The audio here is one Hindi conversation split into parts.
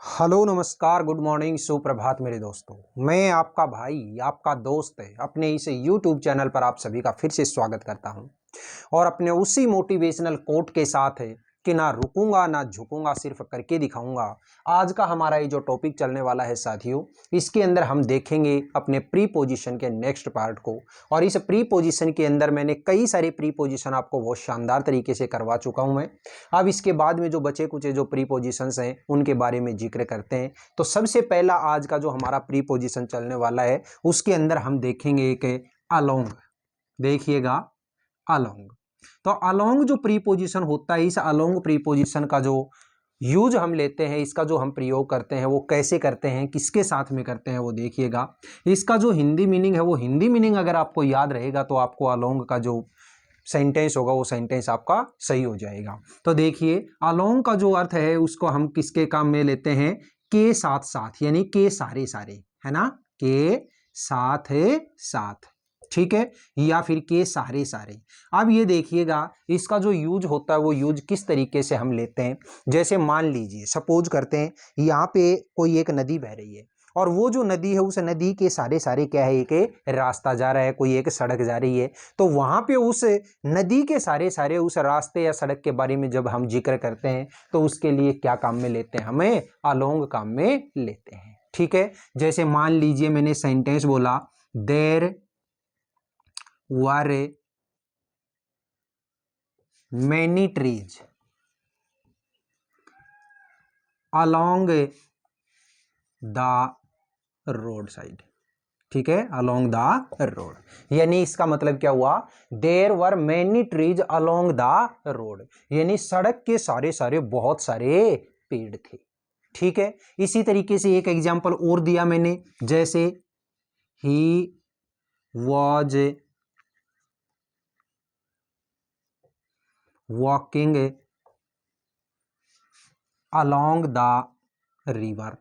हेलो नमस्कार गुड मॉर्निंग सुप्रभात मेरे दोस्तों। मैं आपका भाई आपका दोस्त है अपने इस यूट्यूब चैनल पर आप सभी का फिर से स्वागत करता हूं और अपने उसी मोटिवेशनल कोट के साथ है कि ना रुकूंगा ना झुकूंगा, सिर्फ करके दिखाऊंगा। आज का हमारा ये जो टॉपिक चलने वाला है साथियों, इसके अंदर हम देखेंगे अपने प्री पोजीशन के नेक्स्ट पार्ट को। और इस प्री पोजीशन के अंदर मैंने कई सारे प्री पोजीशन आपको बहुत शानदार तरीके से करवा चुका हूं मैं। अब इसके बाद में जो बचे कुछ जो प्री पोजीशंस हैं उनके बारे में जिक्र करते हैं। तो सबसे पहला आज का जो हमारा प्री पोजीशन चलने वाला है उसके अंदर हम देखेंगे एक अलोंग। देखिएगा अलोंग। तो अलोंग जो प्री पोजीशन होता है, इस अलोंग प्री पोजीशन का जो यूज हम लेते हैं, इसका जो हम प्रयोग करते हैं वो कैसे करते हैं, किसके साथ में करते हैं वो देखिएगा। इसका जो हिंदी मीनिंग है वो हिंदी मीनिंग अगर आपको याद रहेगा तो आपको अलोंग का जो सेंटेंस होगा वो सेंटेंस आपका सही हो जाएगा। तो देखिए अलोंग का जो अर्थ है उसको हम किसके काम में लेते हैं, के साथ साथ, यानी के सारे सारे, है ना, के साथ साथ, ठीक है, या फिर के सारे सारे। अब ये देखिएगा इसका जो यूज होता है वो यूज किस तरीके से हम लेते हैं। जैसे मान लीजिए सपोज करते हैं यहाँ पे कोई एक नदी बह रही है और वो जो नदी है उस नदी के सारे सारे क्या है, एक रास्ता जा रहा है, कोई एक सड़क जा रही है। तो वहां पे उस नदी के सारे सारे उस रास्ते या सड़क के बारे में जब हम जिक्र करते हैं तो उसके लिए क्या काम में लेते हैं, हमें अलोंग काम में लेते हैं। ठीक है, जैसे मान लीजिए मैंने सेंटेंस बोला, there were many trees along the road side. ठीक है, अलोंग द रोड, यानी इसका मतलब क्या हुआ, there were many trees along the road, यानी सड़क के सारे सारे बहुत सारे पेड़ थे। ठीक है, इसी तरीके से एक एग्जांपल और दिया मैंने, जैसे he was walking along the river,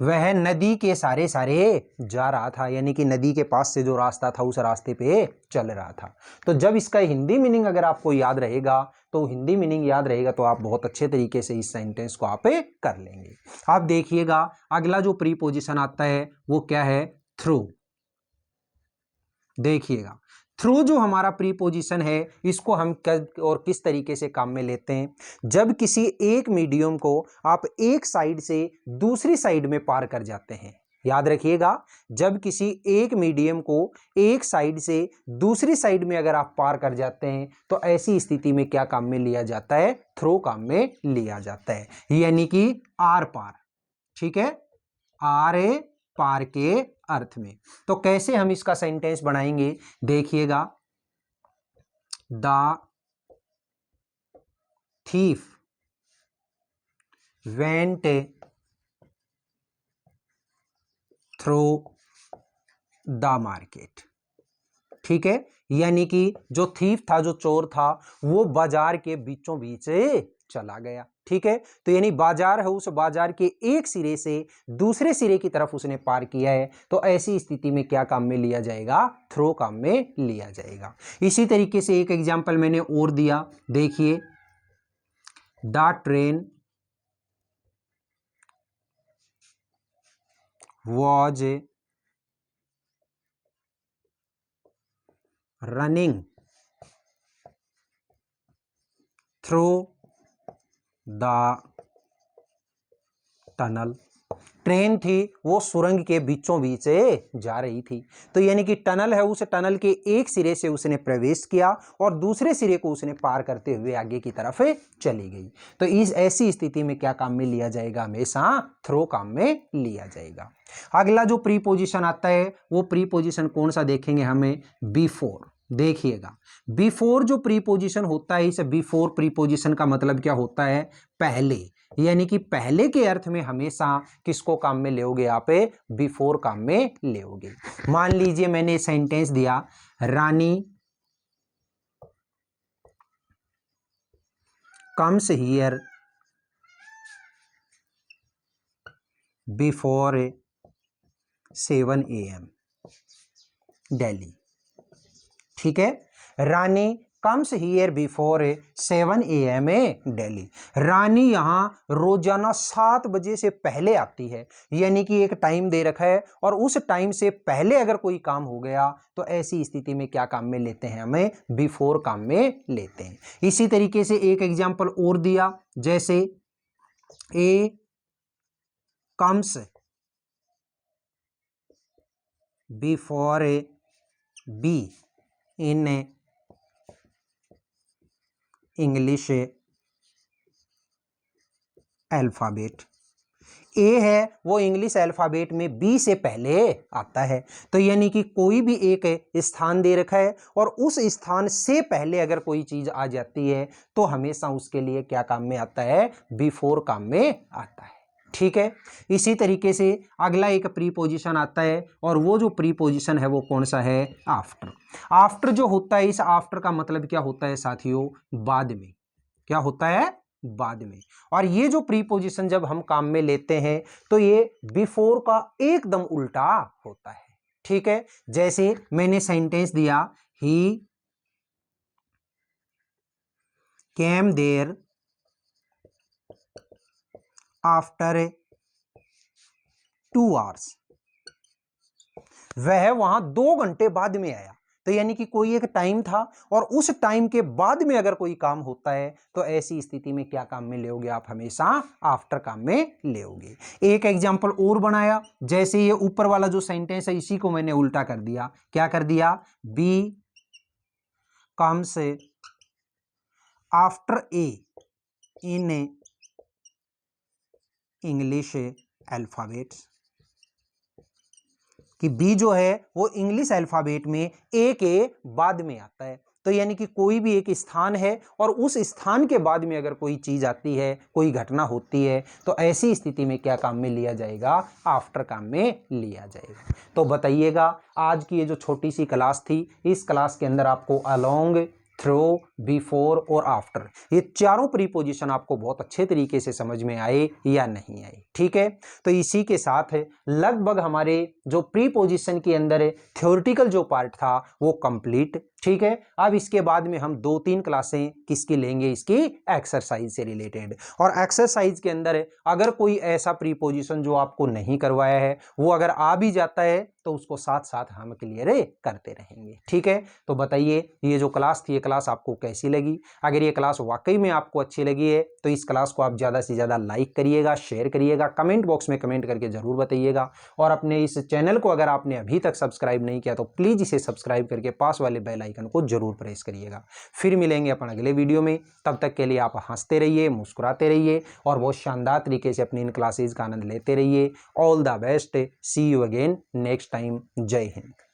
वह नदी के सारे सारे जा रहा था, यानी कि नदी के पास से जो रास्ता था उस रास्ते पे चल रहा था। तो जब इसका हिंदी मीनिंग अगर आपको याद रहेगा तो हिंदी मीनिंग याद रहेगा तो आप बहुत अच्छे तरीके से इस सेंटेंस को आप कर लेंगे। आप देखिएगा अगला जो प्रीपोजिशन आता है वो क्या है, थ्रू। देखिएगा थ्रू जो हमारा प्रीपोजिशन है इसको हम और किस तरीके से काम में लेते हैं। जब किसी एक मीडियम को आप एक साइड से दूसरी साइड में पार कर जाते हैं, याद रखिएगा, जब किसी एक मीडियम को एक साइड से दूसरी साइड में अगर आप पार कर जाते हैं तो ऐसी स्थिति में क्या काम में लिया जाता है, थ्रू काम में लिया जाता है, यानी कि आर पार। ठीक है, आर ए पार के अर्थ में। तो कैसे हम इसका सेंटेंस बनाएंगे, देखिएगा, the thief went through the market. ठीक है, यानी कि जो थीफ था, जो चोर था, वो बाजार के बीचों बीच से चला गया। ठीक है, तो यानी बाजार है, उस बाजार के एक सिरे से दूसरे सिरे की तरफ उसने पार किया है। तो ऐसी स्थिति में क्या काम में लिया जाएगा, थ्रो काम में लिया जाएगा। इसी तरीके से एक एग्जांपल मैंने और दिया, देखिए, the train was running through the tunnel. Train थी वो सुरंग के बीचों बीच से जा रही थी। तो यानी कि टनल है, उस टनल के एक सिरे से उसने प्रवेश किया और दूसरे सिरे को उसने पार करते हुए आगे की तरफ चली गई। तो इस ऐसी स्थिति में क्या काम में लिया जाएगा, हमेशा थ्रो काम में लिया जाएगा। अगला जो प्रीपोजिशन आता है वो प्रीपोजिशन कौन सा देखेंगे, हमें बिफोर। देखिएगा, बिफोर जो प्रीपोजिशन होता है, इस बिफोर प्रीपोजिशन का मतलब क्या होता है, पहले, यानी कि पहले के अर्थ में हमेशा किसको काम में लेओगे आप, बिफोर काम में लेओगे। मान लीजिए मैंने सेंटेंस दिया, Rani comes here before 7 AM daily. ठीक है, Rani comes here before 7 AM daily. Rani यहाँ रोजाना 7 बजे से पहले आती है, यानी कि एक टाइम दे रखा है और उस टाइम से पहले अगर कोई काम हो गया तो ऐसी स्थिति में क्या काम में लेते हैं, हमें बिफोर काम में लेते हैं। इसी तरीके से एक एग्जाम्पल और दिया, जैसे A comes before B in English alphabet. A है वो इंग्लिश अल्फाबेट में बी से पहले आता है, तो यानी कि कोई भी एक स्थान दे रखा है और उस स्थान से पहले अगर कोई चीज आ जाती है तो हमेशा उसके लिए क्या काम में आता है, बिफोर काम में आता है। ठीक है, इसी तरीके से अगला एक प्रीपोजिशन आता है और वो जो प्रीपोजिशन है वो कौन सा है, आफ्टर। आफ्टर जो होता है, इस आफ्टर का मतलब क्या होता है साथियों, बाद में। क्या होता है, बाद में। और ये जो प्रीपोजिशन जब हम काम में लेते हैं तो ये बिफोर का एकदम उल्टा होता है। ठीक है, जैसे मैंने सेंटेंस दिया, ही केम देयर आफ्टर 2 hours। वह वहां 2 घंटे बाद में आया, तो यानी कि कोई एक टाइम था और उस टाइम के बाद में अगर कोई काम होता है तो ऐसी स्थिति में क्या काम में लेोगे आप, हमेशा आफ्टर काम में लेोगे। एक एग्जांपल और बनाया, जैसे ये ऊपर वाला जो सेंटेंस है इसी को मैंने उल्टा कर दिया। क्या कर दिया, B comes after A in English alphabets, कि बी जो है वो इंग्लिश अल्फाबेट में ए के बाद में आता है, तो यानी कि कोई भी एक स्थान है और उस स्थान के बाद में अगर कोई चीज आती है, कोई घटना होती है तो ऐसी स्थिति में क्या काम में लिया जाएगा, आफ्टर काम में लिया जाएगा। तो बताइएगा, आज की ये जो छोटी सी क्लास थी, इस क्लास के अंदर आपको अलोंग, थ्रो, बिफोर और आफ्टर, ये चारों प्रीपोजिशन आपको बहुत अच्छे तरीके से समझ में आए या नहीं आए। ठीक है, तो इसी के साथ लगभग हमारे जो प्रीपोजिशन के अंदर थ्योरेटिकल जो पार्ट था वो कंप्लीट। ठीक है, अब इसके बाद में हम 2-3 क्लासें किसकी लेंगे, इसकी एक्सरसाइज से रिलेटेड। और एक्सरसाइज के अंदर अगर कोई ऐसा प्रीपोजिशन जो आपको नहीं करवाया है वो अगर आ भी जाता है तो उसको साथ साथ हम क्लियर करते रहेंगे। ठीक है, तो बताइए ये जो क्लास थी, ये क्लास आपको कैसी लगी। अगर ये क्लास वाकई में आपको अच्छी लगी है तो इस क्लास को आप ज़्यादा से ज़्यादा लाइक करिएगा, शेयर करिएगा, कमेंट बॉक्स में कमेंट करके ज़रूर बताइएगा। और अपने इस चैनल को अगर आपने अभी तक सब्सक्राइब नहीं किया तो प्लीज़ इसे सब्सक्राइब करके पास वाले बेल आइकन को जरूर प्रेस करिएगा। फिर मिलेंगे अपन अगले वीडियो में, तब तक के लिए आप हंसते रहिए, मुस्कुराते रहिए और बहुत शानदार तरीके से अपनी इन क्लासेज का आनंद लेते रहिए। All the best, see you again next time. जय हिंद।